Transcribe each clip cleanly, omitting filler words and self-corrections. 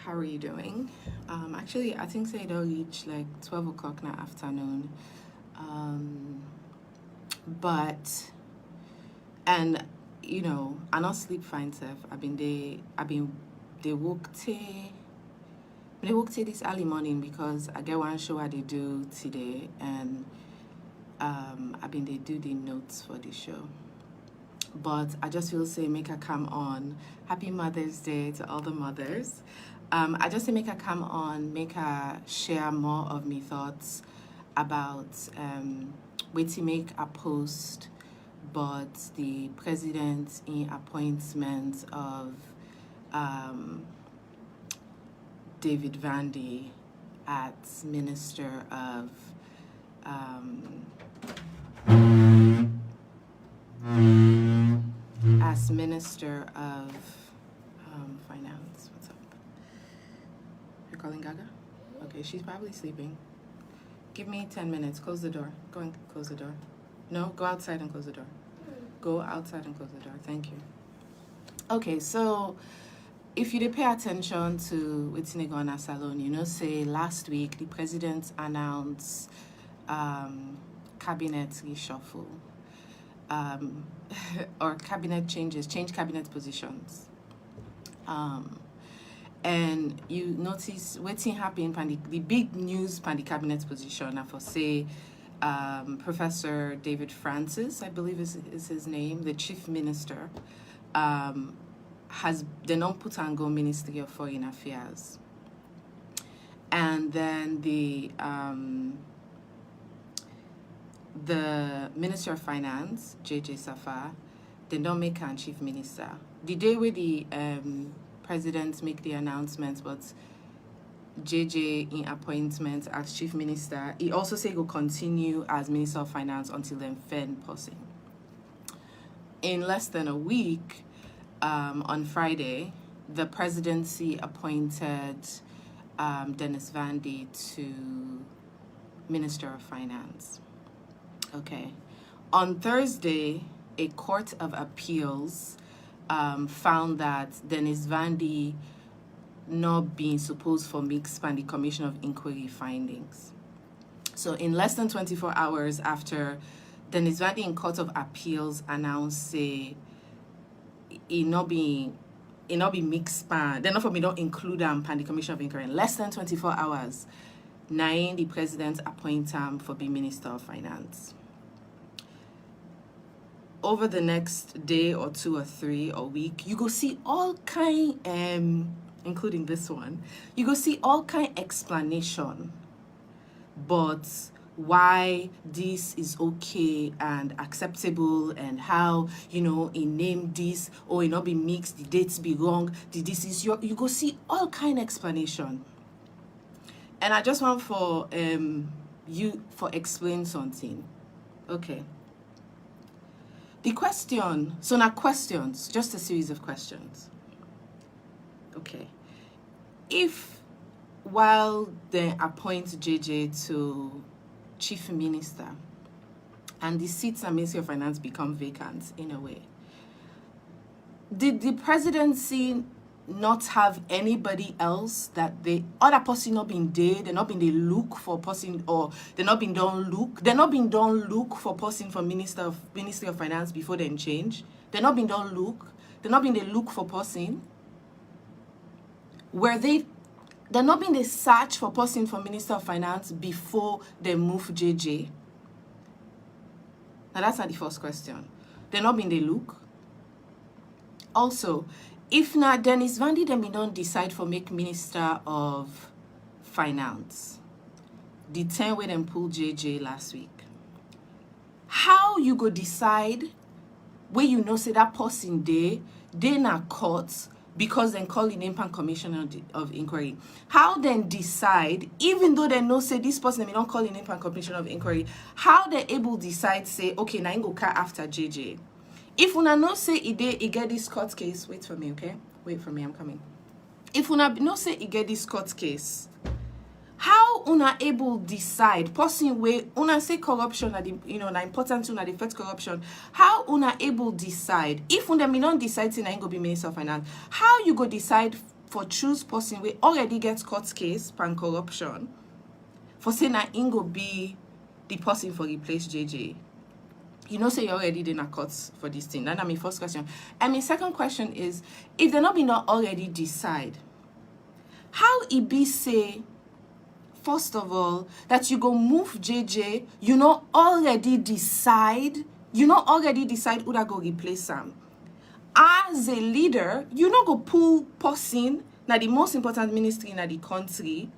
how are you doing? Actually, I think say they'll reach like 12 o'clock in the afternoon. But, and, I not sleep fine, self. They woke this early morning because I get one show I they do today, and they do the notes for the show. But I just feel say make her come on. Happy Mother's Day to all the mothers. I just say make her come on, make her share more of me thoughts about wait to make a post, but the president in appointment of David Vandi as Minister of Finance. What's up? You're calling Gaga? Okay, she's probably sleeping. Give me 10 minutes. Close the door. Go and close the door. No, go outside and close the door. Go outside and close the door. Thank you. Okay, so if you did pay attention to what's going on at Salon, say last week the president announced cabinet reshuffle. Or cabinet change cabinet positions. And you notice what's happening, the big news on the cabinet position, I for say, Professor David Francis, I believe is his name, the chief minister, has the non-Putango Ministry of Foreign Affairs. And then the Minister of Finance, J.J. Safar, they don't make him chief minister. The day where the president make the announcement, but J.J. in appointment as chief minister, he also say he will continue as Minister of Finance until then Fen passing. In less than a week, on Friday, the presidency appointed Dennis Vandi to Minister of Finance. Okay. On Thursday, a court of appeals found that Dennis Vandi not being supposed for mixed span the Commission of Inquiry findings. So in less than 24 hours after Dennis Vandi in Court of Appeals announced say it not be mixed span, then not for me don't include them and the Commission of Inquiry. In less than 24 hours, the president appoint him for being Minister of Finance. Over the next day or two or three or week, you go see all kind, including this one, you go see all kind explanation, but why this is okay and acceptable and how, in name this, or it not be mixed, the dates be wrong, this is you go see all kind explanation. And I just want for you for explain something. Okay. The question, so now questions, just a series of questions. Okay. If while they appoint JJ to chief minister and the seats at Ministry of Finance become vacant in a way, did the presidency not have anybody else that other person not been dead, they not been they look for person, or they not been done look for person for Ministry of Finance before they change? They not been done look. They not been they look for person. They not been they search for person for Minister of Finance before they move JJ. Now that's not the first question. They not been they look. Also, if not, Dennis Vandi then we don't decide for make Minister of Finance. The 10 way them pull JJ last week. How you go decide where say that person they not caught because then call the name commission of inquiry? How then decide, even though they know say this person they don't call the name commission of inquiry, how they able decide say okay now go car after JJ? If una no say it get this court case, wait for me, okay? Wait for me, I'm coming. If una no say it get this court case, how una able decide person way una say corruption at the na important to na the first corruption? How una able decide if una me not decide say na go be Minister of Finance? How you go decide for choose person we already gets court case pan corruption for saying that Ingo be the person for replace JJ. You know, say you already did a court for this thing. That's my first question. And my second question is, if they're not been already decide, how it be say, first of all, that you go move JJ, you not already decide who that go replace him. As a leader, you not go pull person na the most important ministry in the country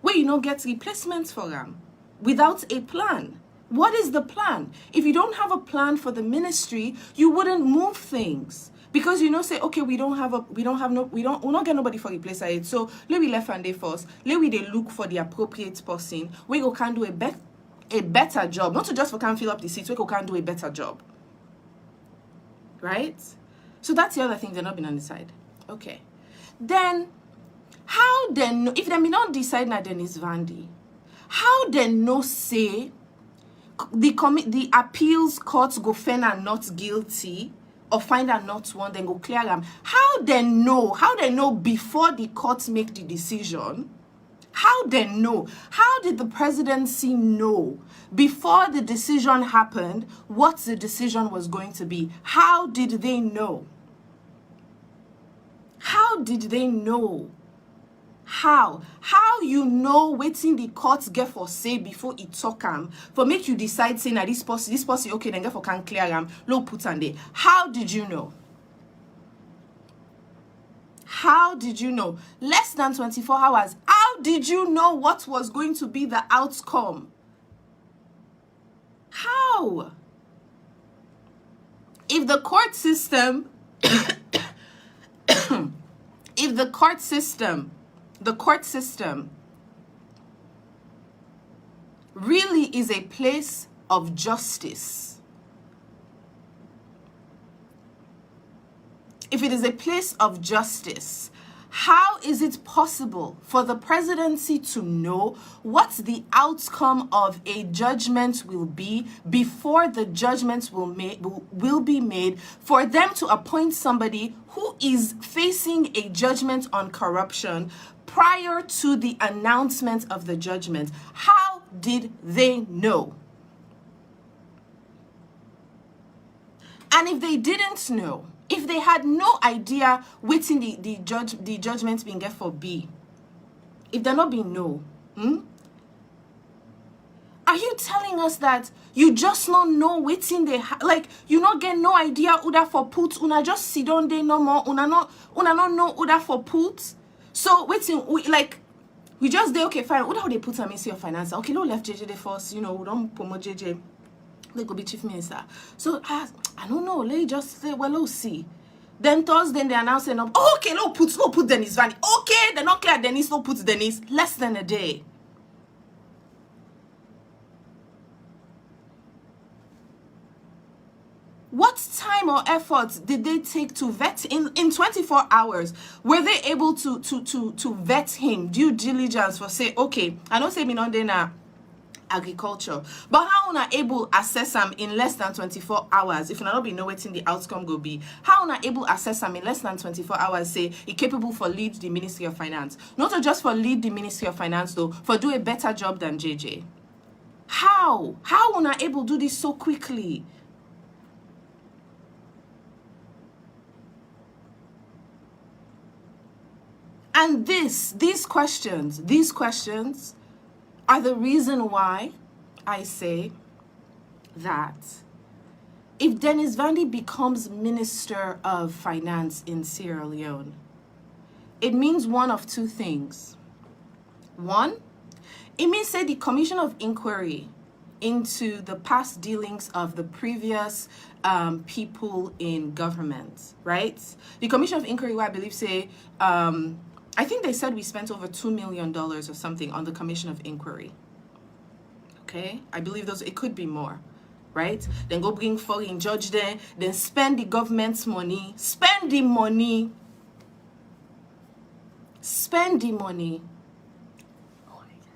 where you not get replacements for them without a plan. What is the plan? If you don't have a plan for the ministry, you wouldn't move things. Because you know, say, okay, we don't not get nobody for replace it. So let we left and day first. Let we they look for the appropriate person. We go can do a better job. Not to just for can fill up the seats, we go can do a better job. Right? So that's the other thing they're not been on the side. Okay. Then how then if they may not decide na then is Vandi, how then no say the appeals court go find her not guilty or find her not one, then go clear them. How they know before the court make the decision? How they know? How did the presidency know before the decision happened what the decision was going to be? How did they know? How did they know? How you know waiting the court get for say before it talk for make you decide say na this person okay then get for can clear low put on there. How did you know? How did you know? Less than 24 hours. How did you know what was going to be the outcome? How? If the court system the court system really is a place of justice. If it is a place of justice, how is it possible for the presidency to know what the outcome of a judgment will be before the judgment will be made, for them to appoint somebody who is facing a judgment on corruption prior to the announcement of the judgment? How did they know? And if they didn't know, if they had no idea waiting the judgment being get for B, if they're not being no, are you telling us that you just not know waiting they like you not get no idea who that for put, una just sit down there no more, una not know who that for put? So waiting we just say okay fine, who that they put a ministry of finance? Okay, no left JJ the first, we don't promote JJ. They go be chief minister. So I don't know. Let just say, well, let's see. Then Thursday they announce okay, no put Dennis Vandi. Okay, they're not clear Dennis, no put Dennis. Less than a day. What time or effort did they take to vet in 24 hours? Were they able to vet him, due diligence for say, okay, I don't say me not there agriculture, but how una able assess them in less than 24 hours if you not be know waiting the outcome go be? How una able assess them in less than 24 hours say it capable for lead the Ministry of Finance, not just for lead the Ministry of Finance though, for do a better job than JJ? How una able do this so quickly? And these questions are the reason why I say that if Dennis Vandi becomes Minister of Finance in Sierra Leone, it means one of two things. One, it means say the Commission of Inquiry into the past dealings of the previous people in government, right? The Commission of Inquiry, where I believe say, I think they said we spent over $2 million or something on the Commission of Inquiry. Okay, I believe it could be more, right? Then go bring foreign judge there, then spend the government's money, spend the money.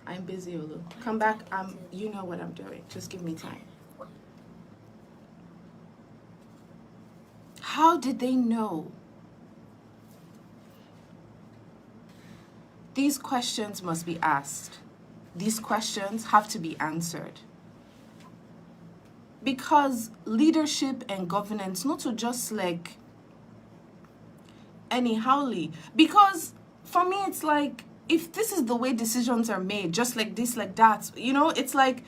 I'm busy, Olu. Come back. You know what I'm doing. Just give me time. How did they know? These questions must be asked. These questions have to be answered. Because leadership and governance, not to just like anyhowly. Because for me, it's like, if this is the way decisions are made, just like this, like that, you know, it's like,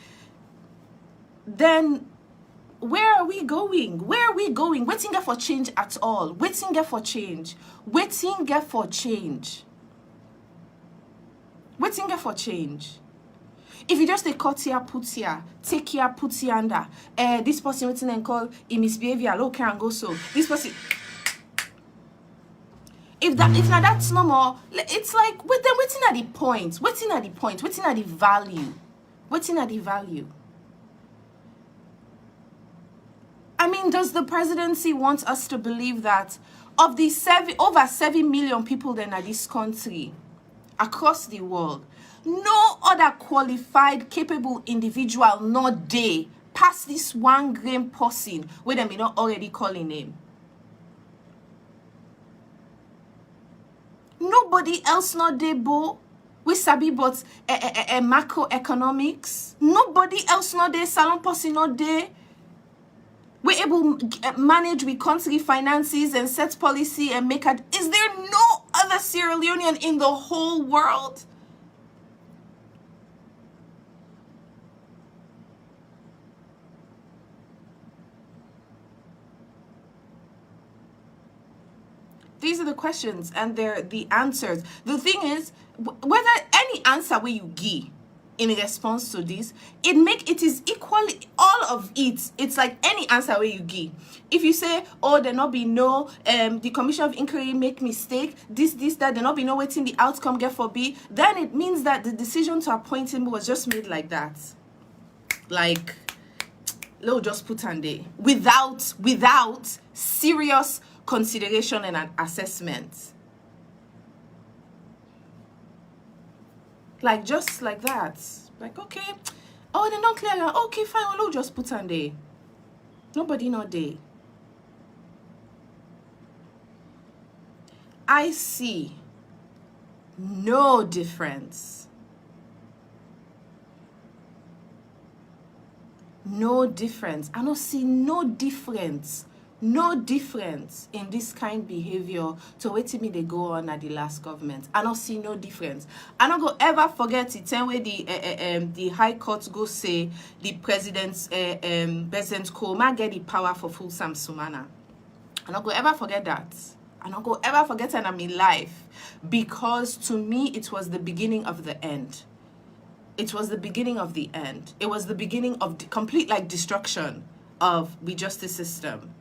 then where are we going? Where are we going? Waiting get for change at all. Waiting get for change. Waiting get for change. Waiting get for change. If you just take cut here, put here, take here, put here under, this person waiting and call in misbehavior, low can go so. This person. If now that's no more, it's like with them waiting at the point, waiting at the point, waiting at the value, waiting at the value. I mean, does the presidency want us to believe that of the over 7 million people then at this country, across the world, no other qualified, capable individual not they pass this 1 grain person where they may not already calling name? Nobody else not they bo. We sabi but macroeconomics. Nobody else not they. Salon person not they. We're able to manage with country finances and set policy and make it. Is there no other Sierra Leonean in the whole world? These are the questions and they're the answers. The thing is, whether any answer where you give in response to this, it is equally all of it. It's like any answer where you give. If you say, oh, there not be no the commission of inquiry make mistake, this that, there not be no waiting the outcome get for B, then it means that the decision to appoint him was just made like that. Like, they'll just put on there without serious consideration and an assessment. Like, just like that. Like, okay, oh, they're not clear. Okay, fine, we'll just put on there. Nobody not there. I see no difference. No difference. I don't see no difference. No difference in this kind behavior to wait me they go on at the last government. I don't see no difference. I don't go ever forget it. Same way the High Court go say the president Koma get the power for full Sam Sumana. I don't go ever forget that. I don't go ever forget it in my life, because to me it was the beginning of the end. It was the beginning of the end. It was the beginning of the complete like destruction of the justice system.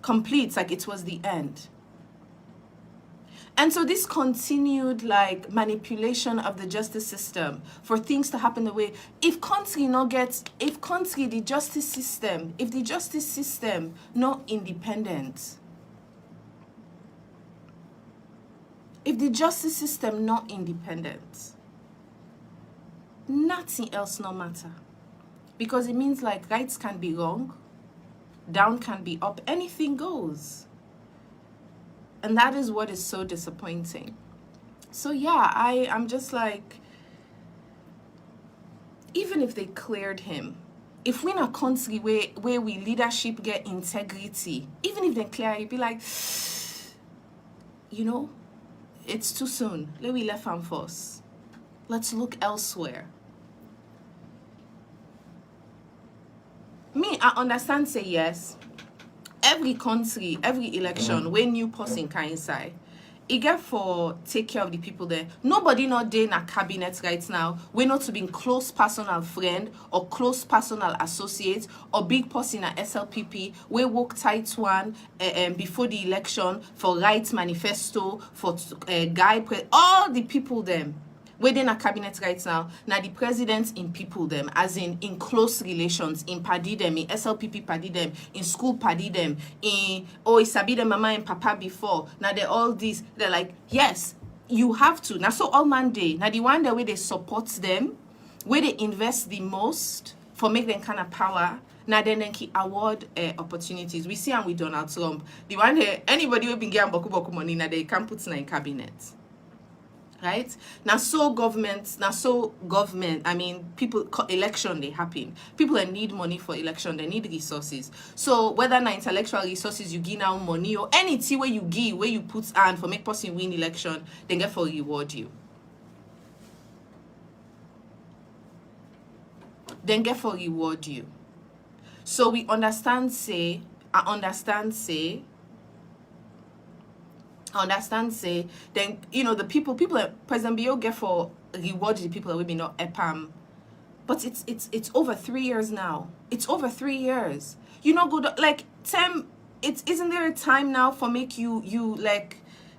Complete, like it was the end. And so this continued like manipulation of the justice system for things to happen the way, if the justice system not independent, if the justice system not independent, nothing else no matter. Because it means like rights can be wrong, down can be up, anything goes. And that is what is so disappointing. So yeah, I'm just like, even if they cleared him, if we're in a country where we leadership get integrity, even if they clear, you'd be like, you know, it's too soon. Let me left hand first. Let's look elsewhere. Me, I understand, say yes. Every country, every election, when new person can inside, it get for take care of the people there. Nobody not there in a cabinet right now. We're not to be close personal friend or close personal associate or big person at SLPP. We work tight one before the election for rights manifesto, for guide, all the people them. We're in a cabinet right now. Now the president in people them, as in close relations, in paddy them, in SLPP paddy them, in school paddy them, in isabi them mama and papa before. Now they're all these. They're like, yes, you have to. Now so all Monday. Now the one the way they support them, where they invest the most for make them kind of power. Now then keep award opportunities. We see them with Donald Trump. The one anybody who been getting boku money now they can't put in cabinet. right? Now so government, I mean, people, election, they happen. People that need money for election, they need resources. So whether na intellectual resources you give now money or anything where you give, where you put on for make person win election, then get for reward you. Then get for reward you. So we understand say, then, you know, the people that President Bio get for reward the people that we may not EPAM. But it's over 3 years now. It's over 3 years. You know, good, like, isn't there a time now for make you like,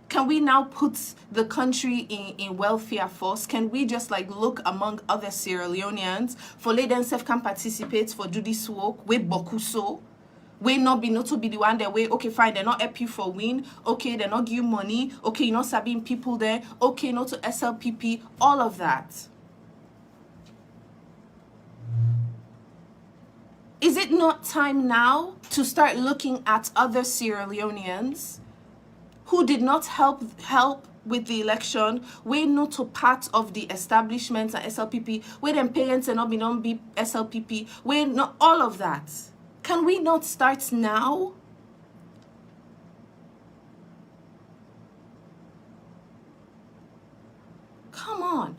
can we now put the country in welfare first? Can we just like look among other Sierra Leoneans for let themselves can participate for do this work with Bokuso? We not to be the one that way, okay, fine, they're not help you for win, okay, they're not give you money, okay, you're not sabbing people there, okay, not to SLPP, all of that. Is it not time now to start looking at other Sierra Leoneans who did not help with the election, we not to part of the establishments and SLPP, where them parents and not be SLPP, we not all of that? Can we not start now? Come on.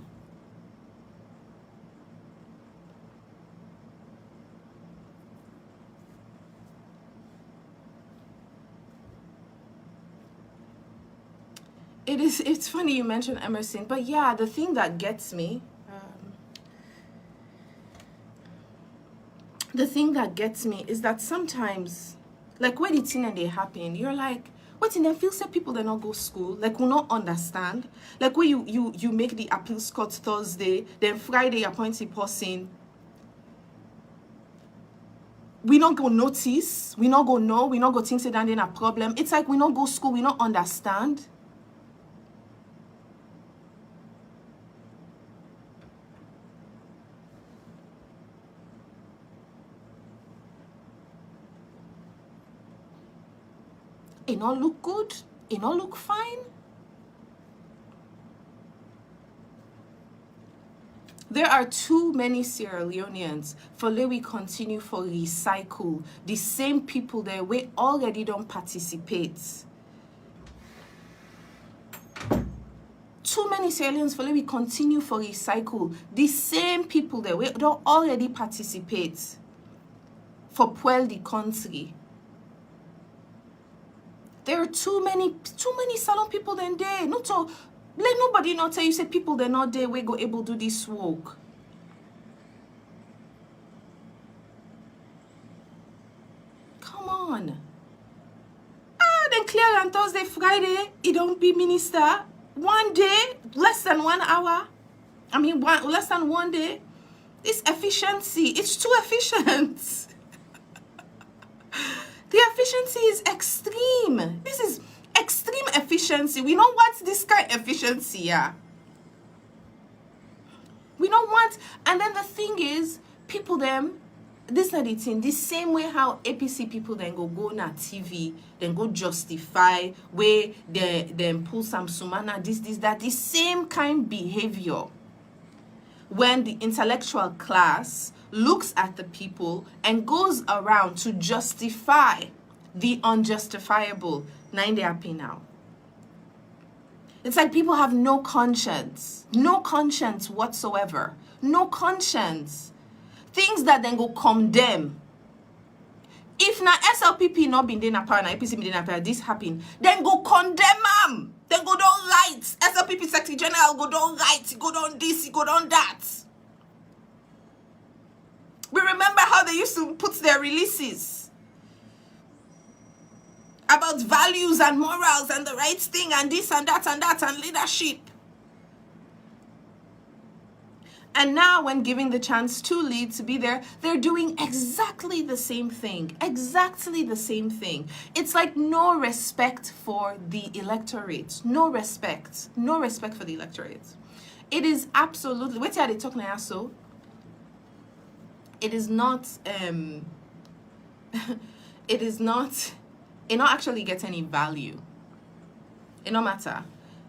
It's funny you mentioned Emerson, but yeah, the thing that gets me, is that sometimes, like when it's in and they happen, you're like, what in them feel say people they not go school, like we not understand, like when you make the appeals court Thursday, then Friday appoint the person, we not go notice, we not go know, we not go think say that then a problem. It's like we not go school, we not understand. It not look good, it not look fine. There are too many Sierra Leoneans for let we continue for recycle the same people there we already don't participate. Too many Sierra Leoneans for let we continue for recycle the same people there we don't already participate for puel the country. There are too many salon people then there. Not to let nobody not tell you say people they're not there we go able to do this work. Come on. Then clear on Thursday, Friday, it don't be minister. One day, less than 1 hour. I mean less than 1 day. This efficiency, it's too efficient. The efficiency is extreme. This is extreme efficiency. We don't want this kind of efficiency, yeah. We don't want, and then the thing is, people them, this not the thing, the same way how APC people then go na TV, then go justify, where they then pull some sumana, this, that, the same kind behavior. When the intellectual class looks at the people and goes around to justify the unjustifiable, 9 day happy now. It's like people have no conscience whatsoever. No conscience. Things that then go condemn. If na SLPP not been there na power, na APC been there na power, this happen, then go condemn them. Then go down right. SLPP Secretary General go down right, go down this, go down that. We remember how they used to put their releases about values and morals and the right thing and this and that and leadership. And now when giving the chance to lead, to be there, they're doing exactly the same thing. Exactly the same thing. It's like no respect for the electorate. No respect. No respect for the electorate. It is absolutely, wait till they talk now so. It not actually get any value. It no matter.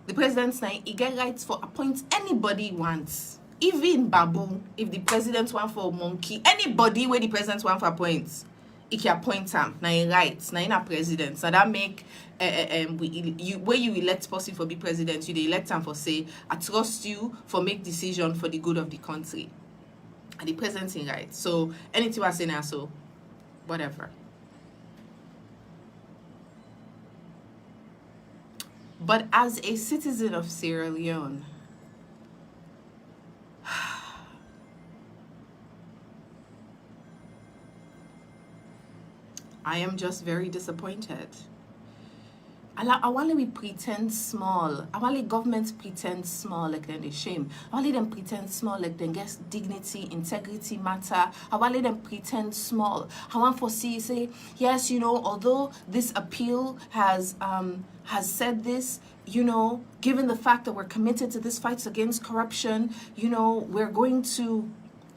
The president now, he get rights for appoint anybody he wants. Even Babu, if the president want for monkey, anybody where the president want for appoint, he can appoint him. Now he rights, now he not president. So that make where you elect person for be president, you the elect him for say, I trust you for make decision for the good of the country. And the president in right. So anything I say now, so whatever. But as a citizen of Sierra Leone, I am just very disappointed. I want we pretend small. I want governments pretend small like then they shame. I want them pretend small like then guess dignity, integrity matter. I want them pretend small. I want for see say yes, you know, although this appeal has said this, you know, given the fact that we're committed to this fight against corruption, you know, we're going to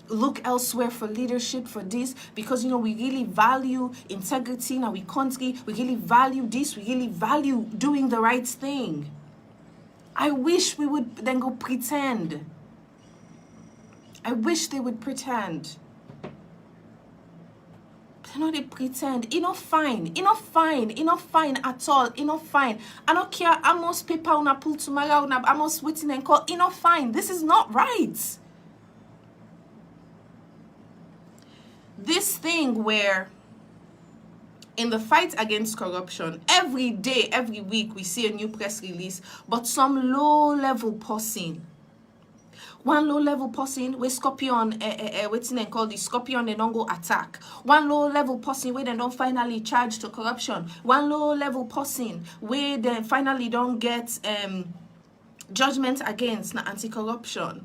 look elsewhere for leadership for this because, you know, we really value integrity in our country. We really value this. We really value doing the right thing. I wish we would then go pretend. I wish they would pretend. No, they pretend. Enough fine at all. Enough fine. I don't care how much paper on a pull tomorrow, how much waiting and call. Enough fine. This is not right. This thing where in the fight against corruption, every day, every week, we see a new press release, but some low-level person, one low-level person where Scorpion, waiting and call the Scorpion, they don't go attack. One low-level person where they don't finally charge to corruption. One low-level person where they finally don't get judgment against anti-corruption.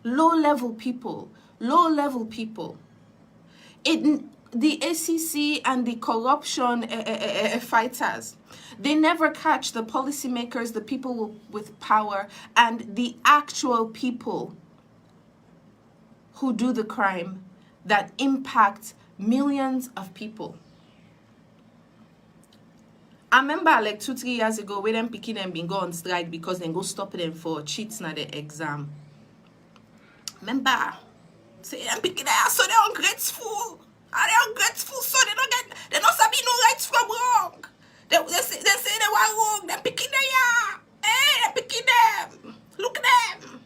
Low-level people. The ACC and the corruption fighters, they never catch the policymakers, the people with power, and the actual people who do the crime that impact millions of people. I remember like 2-3 years ago, where them picking them been go on strike because they go stop them for cheats na the exam. Remember? Say them picking their so they're ungrateful. Are they ungrateful? So they don't sabi no rights from wrong. They say they were wrong. They're picking their they're picking them. Look at them.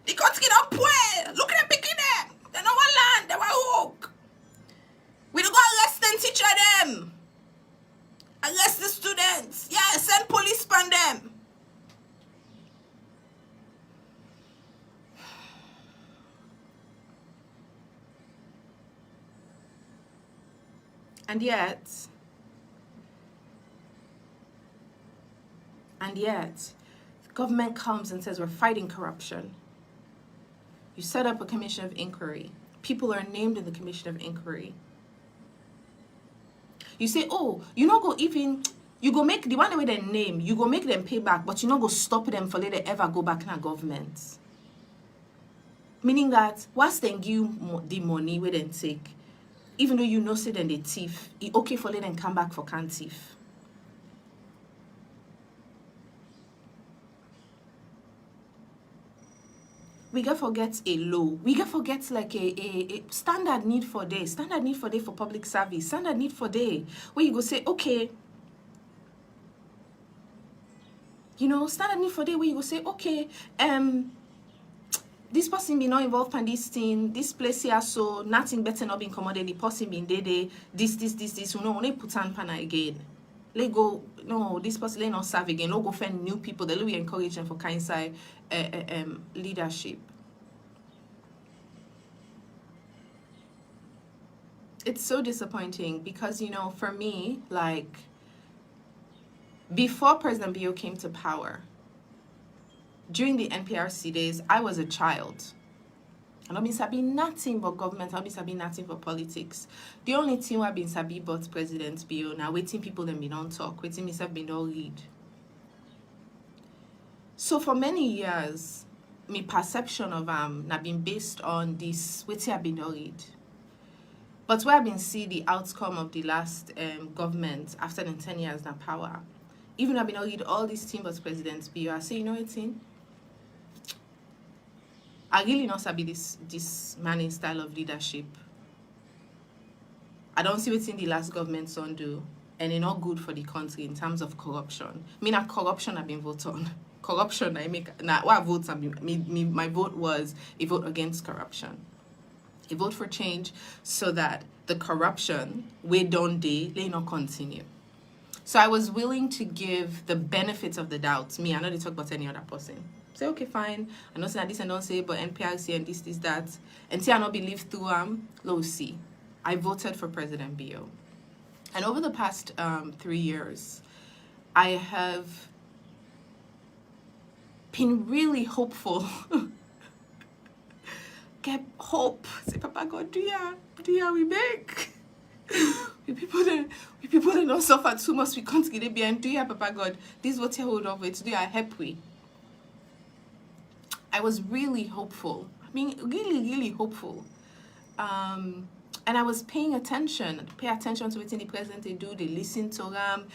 The country don't play. Look at them picking them. They don't want land. They were wrong. We don't go arrest and teacher them. Arrest the students. Yeah, send police on them. And yet, the government comes and says we're fighting corruption. You set up a commission of inquiry. People are named in the commission of inquiry. You say, oh, you not go even, you go make, the one way they name, you go make them pay back, but you not go stop them for later ever go back in our government. Meaning that, once they give the money, we then take, even though you know say then they thief, it's okay for them come back for can't thief. We get forget a law. We get forget like a standard need for day. Standard need for day for public service. Standard need for day. Where you go say, okay. You know, standard need for day where you go say, okay, this person be not involved in this thing, this place here, so nothing better not being commodity, the person being there, this, you know, when they put on pana again. Let go, no, this person let not serve again. Let go find new people. They will encourage them for kind side leadership. It's so disappointing because, you know, for me, like, before President Bio came to power, during the NPRC days, I was a child. I don't been sabi nothing but government. I don't been sabi nothing for politics. The only thing I've been sabi but President Bio, now waiting people them be don't talk, waiting myself be don't read. So for many years, my perception of have been based on this waiting I've been don't read. But where I've been see the outcome of the last government after the 10 years now power even I've been lead all these team as presidents be, I say, you know what thing? I really not sabi this manning style of leadership. I don't see what's in the last government son do, and it's not good for the country in terms of corruption. Me na corruption I've been voted on. Corruption I make na what votes have been my vote was a vote against corruption. A vote for change so that the corruption we don't do, they not continue. So I was willing to give the benefits of the doubt. Me, I know they talk about any other person. Say, okay, fine. I know say this and don't say, but NPRC and this, that. And say I not believe through low C. I voted for President Bio. And over the past 3 years, I have been really hopeful. Get hope. Say, Papa God, do ya we make? We people that don't suffer too much, we can't get it behind. Do ya, Papa God? This is what you hold of it. Do ya help we? I was really hopeful. I mean, really, really hopeful. And I was paying attention. Pay attention to what the president they do. They listen to them.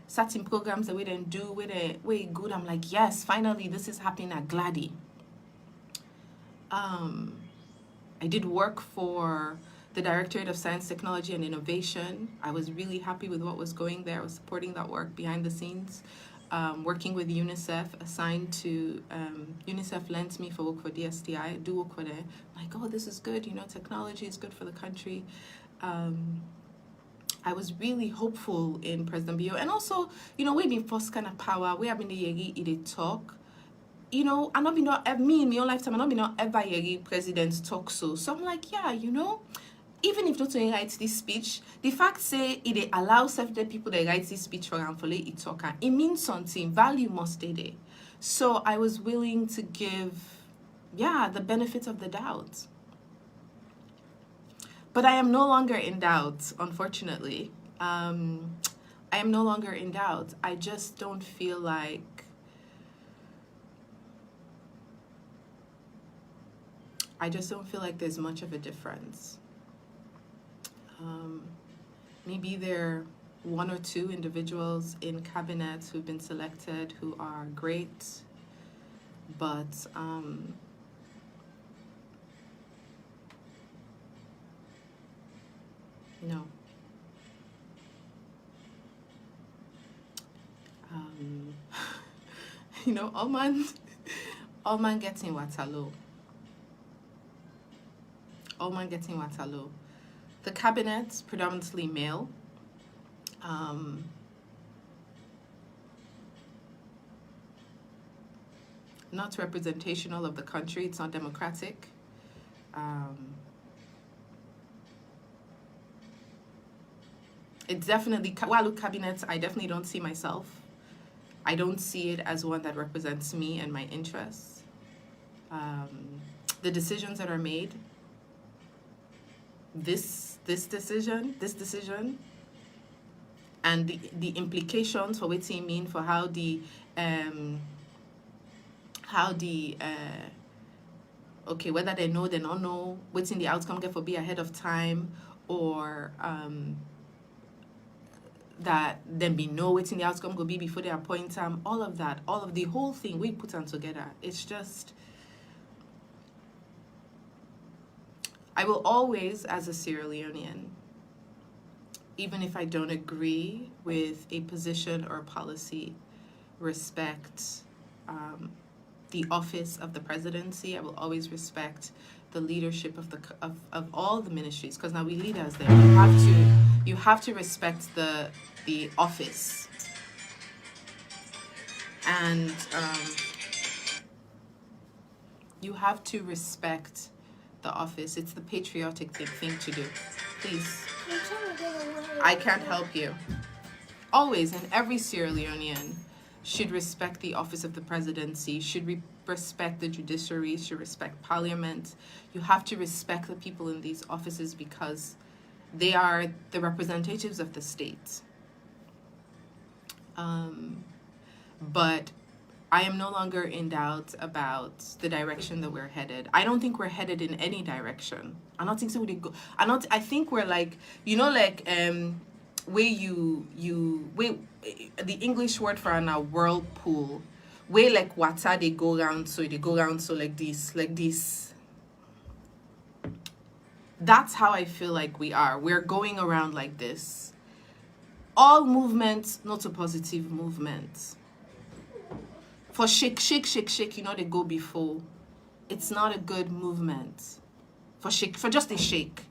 Certain programs that we didn't do, way good. I'm like, yes, finally, this is happening at Glady. I did work for the Directorate of Science, Technology, and Innovation. I was really happy with what was going there. I was supporting that work behind the scenes. Working with UNICEF, assigned to, UNICEF lent me for work for DSTI. I do work for them. I'm like, oh, this is good. You know, technology is good for the country. I was really hopeful in President Bio. And also, you know, we've been first kind of power. We have been the Yegi talk. You know, I'm not been me in my own lifetime, I'm not been ever Yegi president talk so. So I'm like, yeah, you know, even if not write this speech, the fact say it allows certain people that write this speech for and for it talk, it means something. Value must stay there. So I was willing to give, yeah, the benefit of the doubt. But I am no longer in doubt, unfortunately. I am no longer in doubt. I just don't feel like there's much of a difference. Maybe there are 1 or 2 individuals in cabinets who've been selected who are great, but no. You know, all man getting Waterloo. All man getting Waterloo. The cabinet's predominantly male. Not representational of the country. It's not democratic. It's definitely, Walu cabinets, I definitely don't see myself. I don't see it as one that represents me and my interests. The decisions that are made, this decision, and the implications for what it mean for how the okay, whether they know, they don't know, what's in the outcome get for be ahead of time, or that then be know what's in the outcome go be before they appoint them, all of that, all of the whole thing we put on together. It's just, I will always, as a Sierra Leonean, even if I don't agree with a position or a policy, respect the office of the presidency. I will always respect the leadership of all the ministries, because now we leaders there. You have to respect the office, and you have to respect the office. It's the patriotic thing to do. Please, I can't help you. Always, and every Sierra Leonean should respect the office of the presidency, should respect the judiciary, should respect parliament. You have to respect the people in these offices because they are the representatives of the state. But I am no longer in doubt about the direction that we're headed. I don't think we're headed in any direction. I don't think so. I think we're like, you know, like where where the English word for a whirlpool, where like water they go round, so they go round, so like this. That's how I feel like we are. We're going around like this. All movements, not a positive movement. For shake, they go before. It's not a good movement. For just a shake.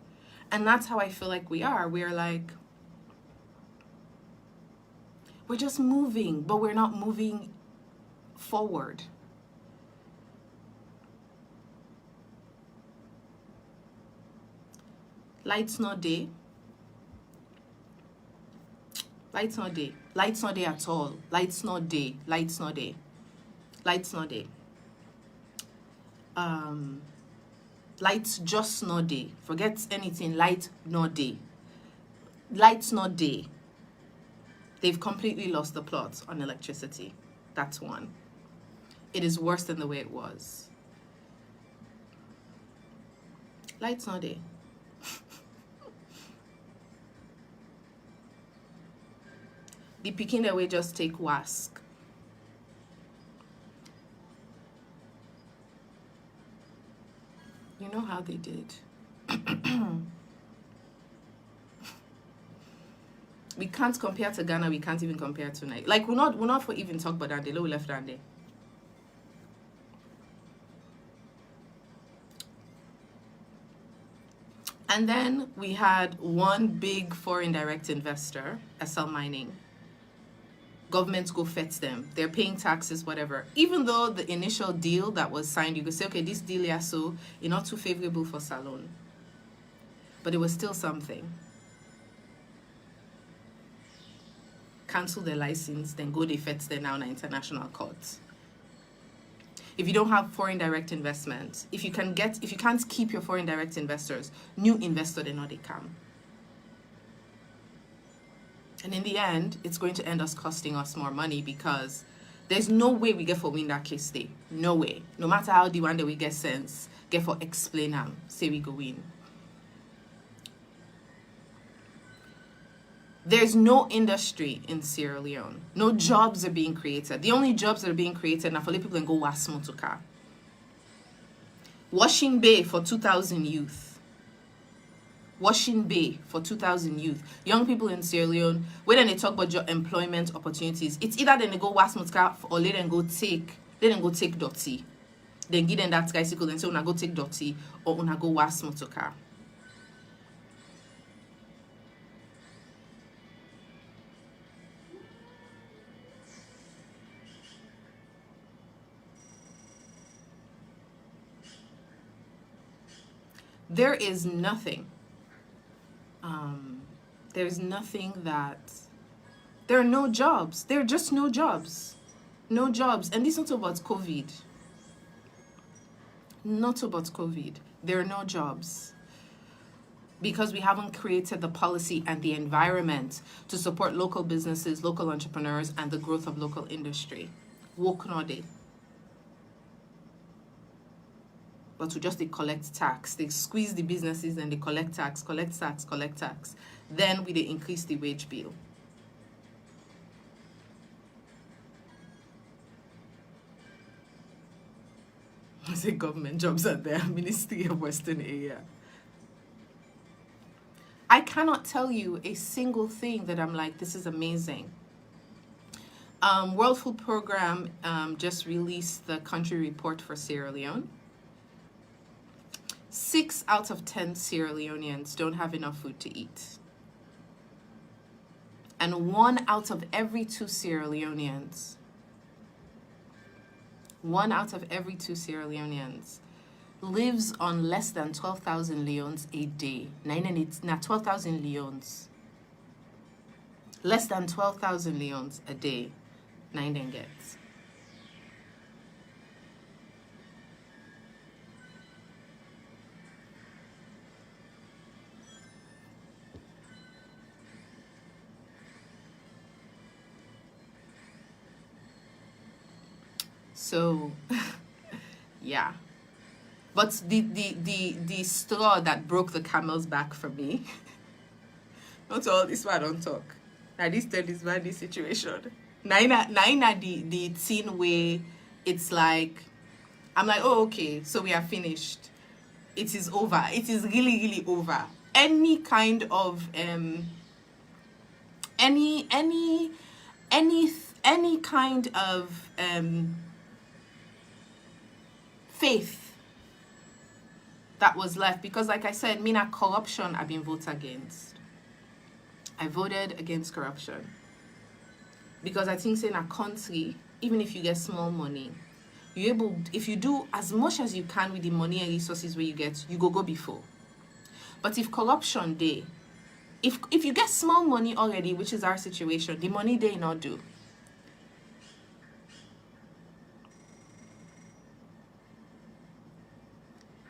And that's how I feel like we are. We're like, we're just moving, but we're not moving forward. Lights not day. Lights not day. Lights not day at all. Lights not day. Lights not day. Lights not day. Lights just not day. Forget anything. Light not day. Lights not day. They've completely lost the plot on electricity. That's one. It is worse than the way it was. Lights not day. The picking away just take wask. You know how they did. We can't compare to Ghana. We can't even compare to Nigeria. Like we're not for even talk about that. They low left and there. And then we had one big foreign direct investor, SL Mining. Governments go fetch them. They're paying taxes, whatever. Even though the initial deal that was signed, you could say, okay, this deal is so it's not too favorable for Salone. But it was still something. Cancel their license, then go they fetch them now in international courts. If you don't have foreign direct investment, if you can't keep your foreign direct investors, new investor they know they come. And in the end, it's going to end us costing us more money because there's no way we get for win that case day. No way. No matter how the one that we get sense, get for explain them, say we go win. There's no industry in Sierra Leone. No jobs are being created. The only jobs that are being created are for people and go wash motoka. Washing Bay for 2,000 youth. Washing Bay for 2,000 youth. Young people in Sierra Leone, when they talk about your employment opportunities, it's either then they go wash motoka or let them go take dirty. Then give them that bicycle and say una go take dirty or una go wash motoka. There is nothing. There's nothing that. There are no jobs. There are just no jobs. No jobs. And this is not about COVID. Not about COVID. There are no jobs. Because we haven't created the policy and the environment to support local businesses, local entrepreneurs, and the growth of local industry. Woke no day. But to just they collect tax. They squeeze the businesses and they collect tax. Then we they increase the wage bill. I say government jobs are there, Ministry of Western Area. I cannot tell you a single thing that I'm like, this is amazing. World Food Program just released the country report for Sierra Leone. 6 out of 10 Sierra Leoneans don't have enough food to eat. And 1 out of every 2 Sierra Leoneans, 1 out of every 2 Sierra Leoneans lives on less than 12,000 leones a day. 12,000 leones. Less than 12,000 leones a day. 9 gets. So, yeah. But the straw that broke the camel's back for me Not all this one don't talk. Now this tell this man this situation. Now the thing where it's like I'm like, oh okay, so we are finished. It is over. It is really, really over. Any kind of any kind of faith that was left, because like I said, me not corruption I've been voted against. I voted against corruption because I think saying a country, even if you get small money, you able, if you do as much as you can with the money and resources where you get, you go before. But if corruption day, if you get small money already, which is our situation, the money they not do.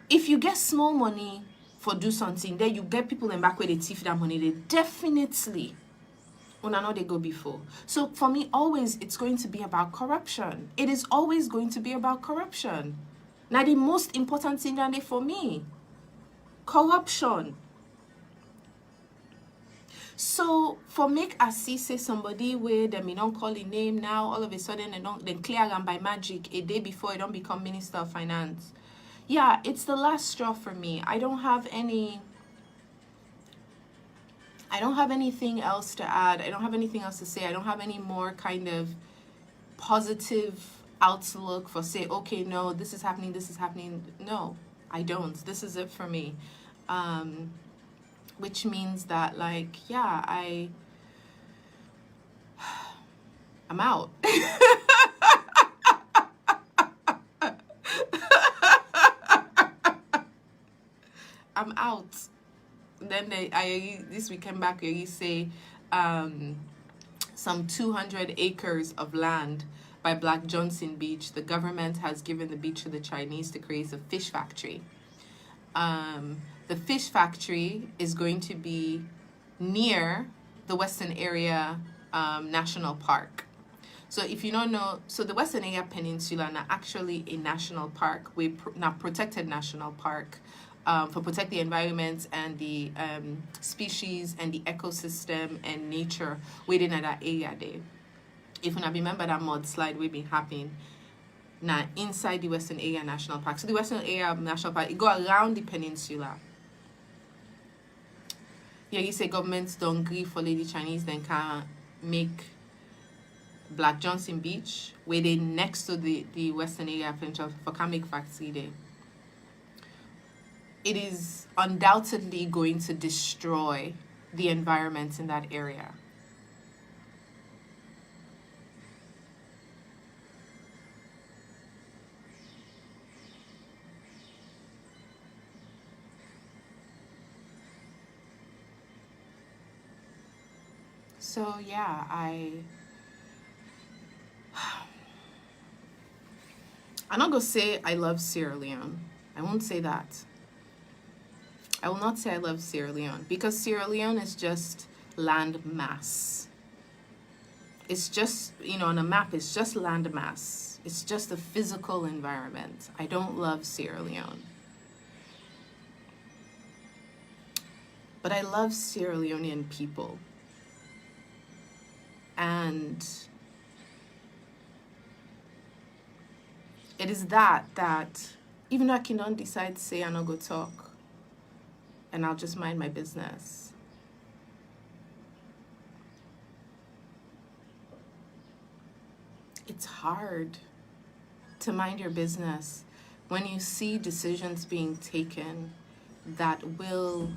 If you get small money for do something, then you get people in back where they thief that money, they definitely when I know they go before. So for me, always it's going to be about corruption. It is always going to be about corruption. Now the most important thing for me, corruption. So for make I see say somebody where them me don't call a name now, all of a sudden they clear them by magic a day before it don't become Minister of Finance. Yeah, it's the last straw for me. I don't have anything else to add. I don't have anything else to say. I don't have any more kind of positive outlook for say, okay, no, this is happening. No, I don't. This is it for me. Which means that like, yeah, I'm out. I'm out. Then this week came back where you say some 200 acres of land by Black Johnson Beach. The government has given the beach to the Chinese to create a fish factory. The fish factory is going to be near the Western Area National Park. So if you don't know, so the Western Area Peninsula is actually a national park, now protected national park. For protect the environment and the species and the ecosystem and nature within that area there. If you remember that mudslide we've been happening now inside the Western Area National Park. So the Western Area National Park, it go around the peninsula. Yeah, you say governments don't agree for the Chinese then can make Black Johnson Beach where they next to the Western Area Peninsula for can make factory there. It is undoubtedly going to destroy the environment in that area. So yeah, I'm not gonna say I love Sierra Leone. I won't say that. I will not say I love Sierra Leone because Sierra Leone is just land mass. It's just, on a map, it's just land mass. It's just a physical environment. I don't love Sierra Leone. But I love Sierra Leonean people. And it is that even though I cannot decide to say I'm not go talk, and I'll just mind my business. It's hard to mind your business when you see decisions being taken that will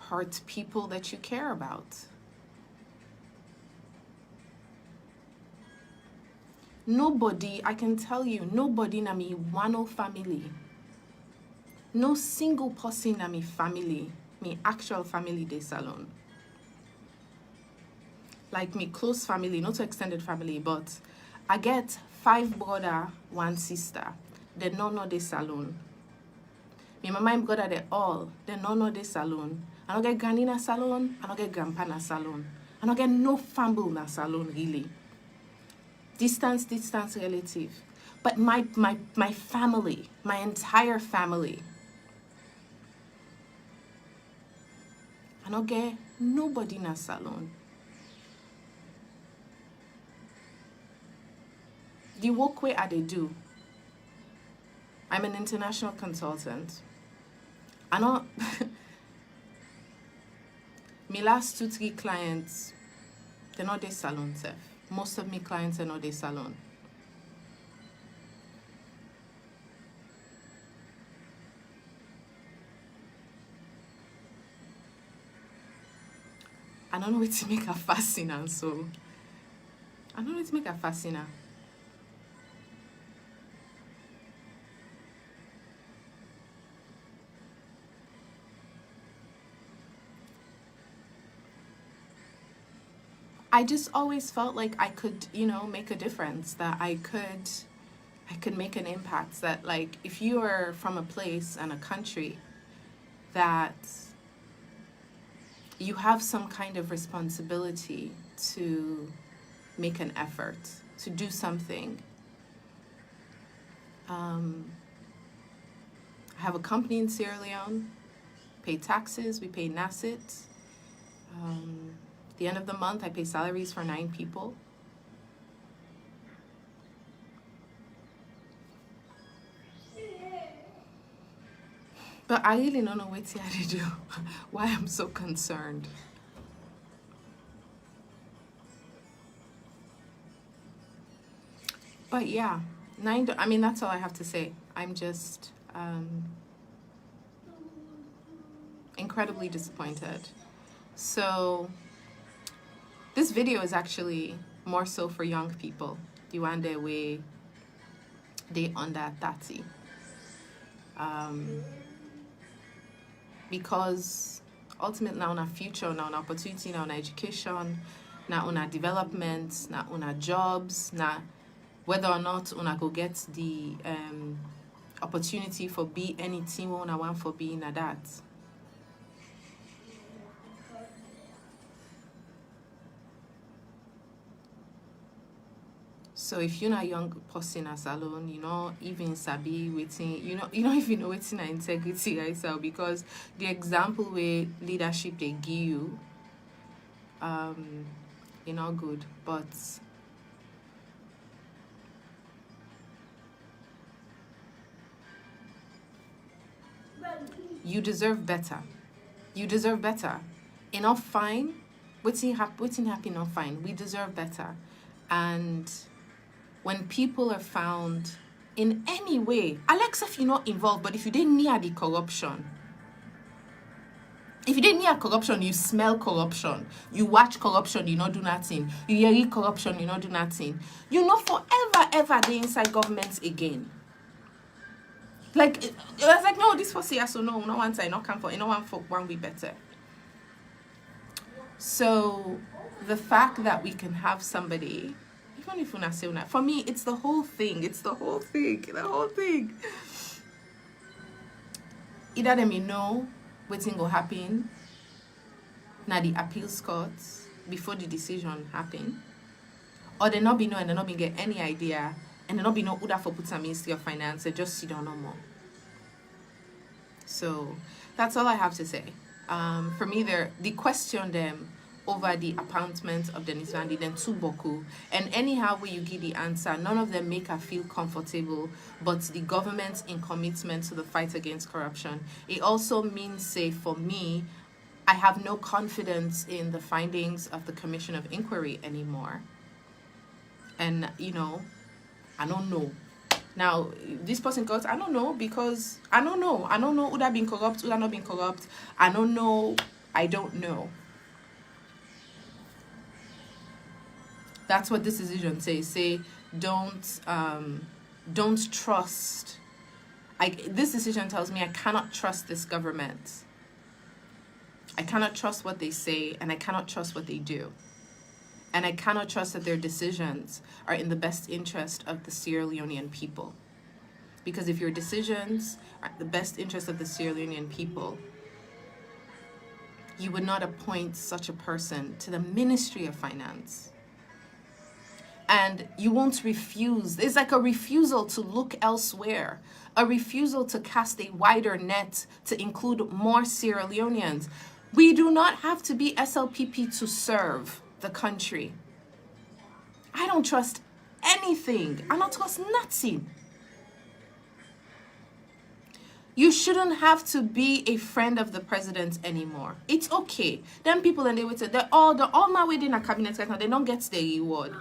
hurt people that you care about. Nobody, I can tell you, nobody in my Wano family, no single person in my family, my actual family de salon. Like me close family, not so extended family, but I get 5 brother, 1 sister. They no know the salon. My mama and brother, they all, they no know the salon. I don't get granny na salon, I don't get grandpa na salon. I don't get no family na salon, really. Distance relative. But my family, my entire family, I don't get Nobody in a salon. The work way I they do. I'm an international consultant. I know my last 2-3 clients, they're not their salon self. Most of my clients are not their salon. I don't know what to make a fascinating, so I don't know what to make a fascinating. I just always felt like I could, make a difference, that I could make an impact, that like if you are from a place and a country that you have some kind of responsibility to make an effort, to do something. I have a company in Sierra Leone, pay taxes, we pay NASIT. The end of the month, I pay salaries for 9 people. But I really don't know what to do, why I'm so concerned. But yeah, that's all I have to say. I'm just incredibly disappointed. So this video is actually more so for young people, the one that they under 30. Because ultimately now on our future, now on opportunity, now on education, now on our development, now on our jobs, now whether or not una go get the opportunity for be anything una want for being at that. So if you're not a young person as alone, even sabi waiting, you don't even know waiting integrity yourself, because the example where leadership they give you, not good. But you deserve better. You deserve better. Enough fine. Waiting happy, not fine. We deserve better. And when people are found in any way, Alexa, if you're not involved, but if you didn't near the corruption, if you didn't near corruption, you smell corruption, you watch corruption, you not do nothing, you hear corruption, you not do nothing, you know forever, ever they inside governments again. Like, it was like, no, this for say so no one side, not come for, no one for one be better. So the fact that we can have somebody, even if una say una, for me, it's the whole thing. The whole thing. Either them know waiting go happen, now the appeals courts before the decision happen, or they not be know and they not be get any idea, and they not be know who that for put some Ministry of Finance, they just sit down no more. So that's all I have to say. For me, the question them over the appointment of Dennis Vandi, then Tuboku, and anyhow where you give the answer, none of them make her feel comfortable, but the government in commitment to the fight against corruption. It also means, say, for me, I have no confidence in the findings of the Commission of Inquiry anymore. And, I don't know. Now, this person goes, I don't know, because I don't know. I don't know who that been corrupt, who that not been corrupt. I don't know. That's what this decision says. Say, don't trust. This decision tells me I cannot trust this government. I cannot trust what they say, and I cannot trust what they do. And I cannot trust that their decisions are in the best interest of the Sierra Leonean people. Because if your decisions are the best interest of the Sierra Leonean people, you would not appoint such a person to the Ministry of Finance. And you won't refuse. It's like a refusal to look elsewhere, a refusal to cast a wider net to include more Sierra Leoneans. We do not have to be SLPP to serve the country. I don't trust anything. I don't trust nothing. You shouldn't have to be a friend of the president anymore. It's okay. Then people, and they would say, they're all my way in a cabinet right now, they don't get the reward.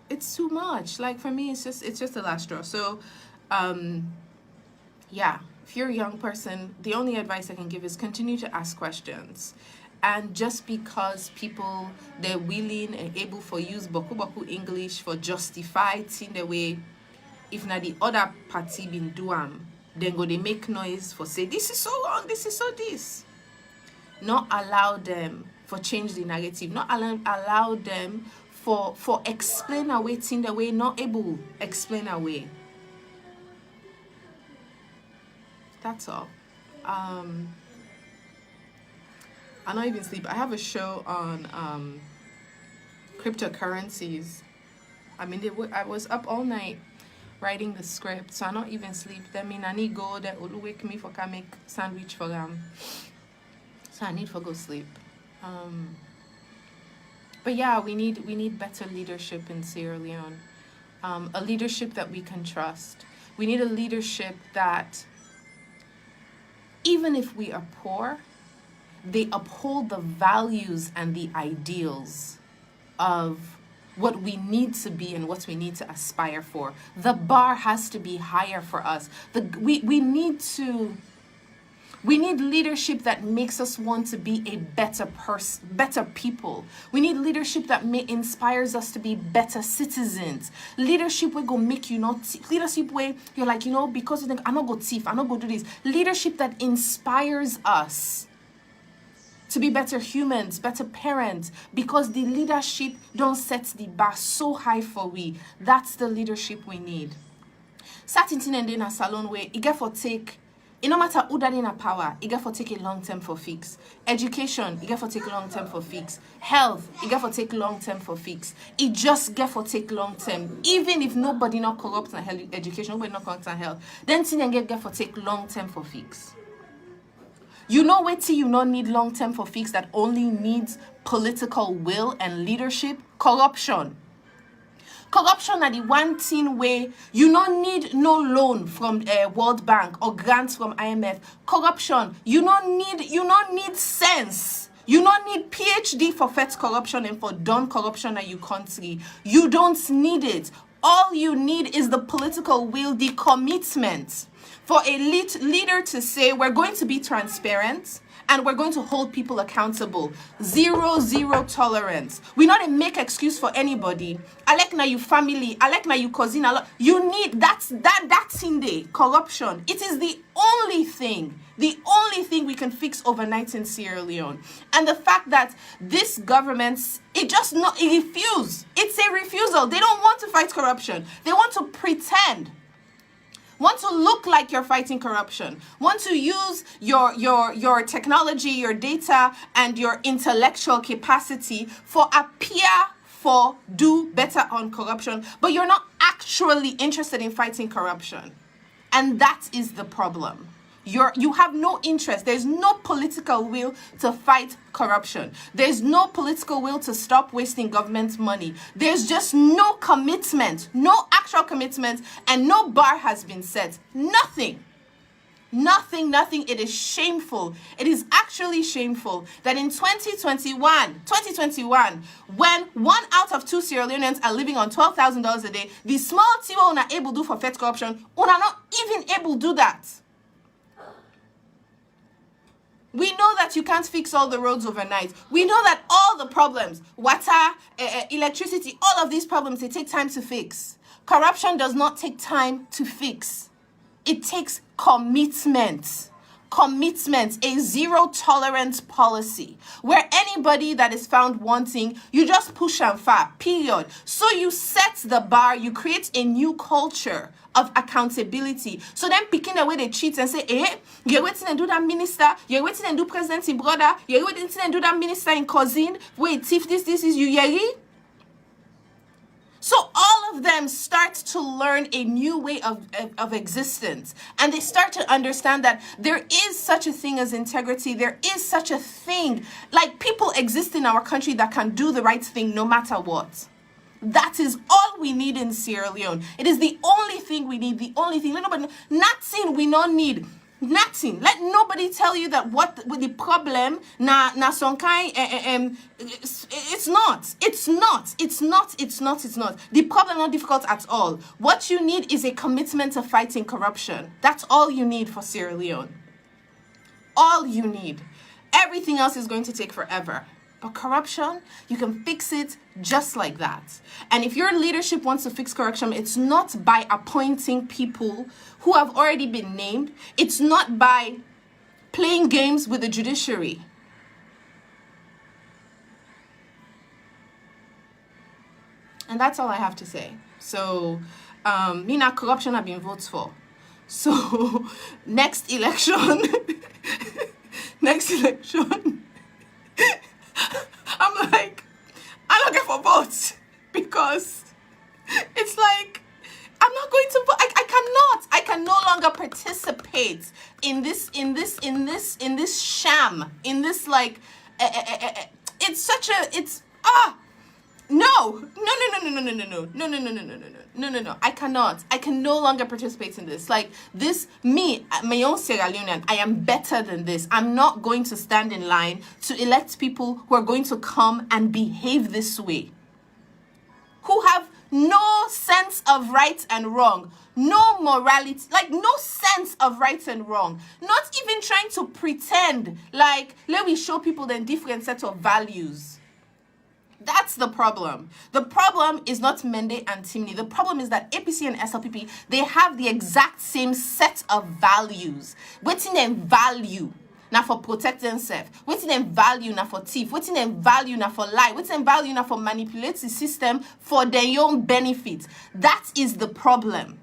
It's too much. Like, for me, it's just the last straw. So, yeah, if you're a young person, the only advice I can give is continue to ask questions. And just because people, they're willing and able for use boku English for justified in the way, if not the other party been do then go they make noise for say, this is so wrong, this is so this. Not allow them for change the narrative. Not allow them for explain away in the way, not able explain away. That's all. I not even sleep. I have a show on cryptocurrencies. I mean, I was up all night writing the script, so I not even sleep. That mean I need go that will wake me for can make sandwich for them. So I need to go sleep. But yeah, we need better leadership in Sierra Leone. A leadership that we can trust. We need a leadership that, even if we are poor, they uphold the values and the ideals of what we need to be and what we need to aspire for. The bar has to be higher for us. We need leadership that makes us want to be a better person, better people. We need leadership that inspires us to be better citizens. Leadership where go make you not leadership where you're like, you know, because you think I'm not go thief, I'm not go do this. Leadership that inspires us to be better humans, better parents, because the leadership don't set the bar so high for we. That's the leadership we need. Certain and in a salon way, it get for take. It no matter who that in a power, it get for take a long term for fix. Education, it get for take long term for fix. Health, it get for take long term for fix. It just get for take long term. Even if nobody not corrupt in health education, nobody not corrupt in health, then thing and get for take long term for fix. You know what you not need long term for fix that only needs political will and leadership? Corruption. Corruption are the one thing where you don't need no loan from World Bank or grants from IMF. Corruption, you don't need sense. You don't need PhD for fight corruption and for done corruption in your country. You don't need it. All you need is the political will, the commitment for a leader to say, we're going to be transparent and we're going to hold people accountable. Zero tolerance. We not make excuse for anybody. I like now your family. I like now your cousin. You need that's in there. Corruption. It is the only thing we can fix overnight in Sierra Leone. And the fact that this government, it refuse. It's a refusal. They don't want to fight corruption. They want to pretend. Want to look like you're fighting corruption. Want to use your technology, your data, and your intellectual capacity for do better on corruption, but you're not actually interested in fighting corruption. And that is the problem. You have no interest. There's no political will to fight corruption. There's no political will to stop wasting government money. There's just no commitment, no actual commitment, and no bar has been set. Nothing. It is shameful. It is actually shameful that in 2021, when 1 out of 2 Sierra Leoneans are living on $12,000 a day, the small team are able to do for fight corruption, are not even able to do that. We know that you can't fix all the roads overnight. We know that all the problems, water, electricity, all of these problems, they take time to fix. Corruption does not take time to fix. It takes commitment. Commitment, a zero tolerance policy where anybody that is found wanting, you just push and far, period. So you set the bar, you create a new culture of accountability. So then picking away the cheats and say, you're waiting and do that minister, you're waiting and do president in brother, you're waiting and do that minister in cousin, wait, if this is you, Yeri. So all all of them start to learn a new way of existence. And they start to understand that there is such a thing as integrity. There is such a thing. Like, people exist in our country that can do the right thing no matter what. That is all we need in Sierra Leone. It is the only thing we need. The only thing. Let nobody, nothing we don't need. Nothing. Let nobody tell you that what with the problem na some kind it's not. It's not. It's not. It's not. It's not. The problem not difficult at all. What you need is a commitment to fighting corruption. That's all you need for Sierra Leone. All you need. Everything else is going to take forever. But corruption, you can fix it just like that. And if your leadership wants to fix corruption, it's not by appointing people who have already been named. It's not by playing games with the judiciary. And that's all I have to say. So, me not corruption have been votes for. So, next election, I'm like, I don't get for votes because it's like, I'm not going to vote. I can no longer participate in this sham, in this like, it's such a, it's, no. I cannot. I can no longer participate in this. Like this, me, my own Sierra Leonean, I am better than this. I'm not going to stand in line to elect people who are going to come and behave this way. Who have no sense of right and wrong. No morality, like no sense of right and wrong. Not even trying to pretend like, let me show people the different set of values. That's the problem. The problem is not Mende and Timni. The problem is that APC and SLPP, they have the exact same set of values. Waiting them value now for protect themselves. Waiting them value now for thief. Waiting them value now for lie. Waiting them value now for manipulate the system for their own benefit. That is the problem.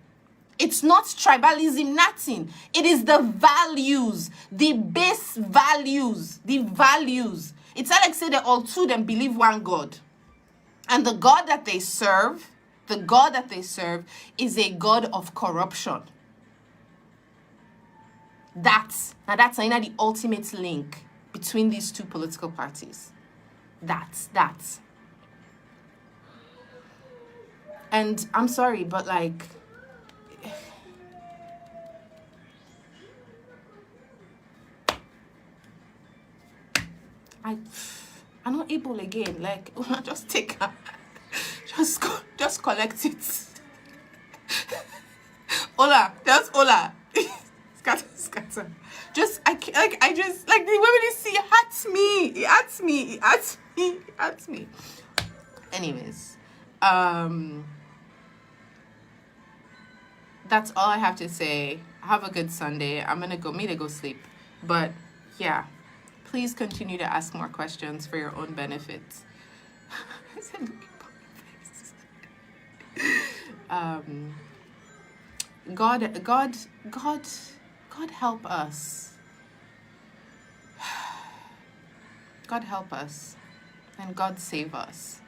It's not tribalism, nothing. It is the values, the base values, the values. It's like say they all two them believe one God. And the God that they serve, is a God of corruption. That's the ultimate link between these two political parties. That's. And I'm sorry, but like, I'm not able again. Like, just take her. Just collect it. Hola. Scatter. I just, like, the way when you see it hurts me. Anyways, that's all I have to say. Have a good Sunday. I'm gonna go sleep. But yeah, please continue to ask more questions for your own benefit. God help us. God help us, and God save us.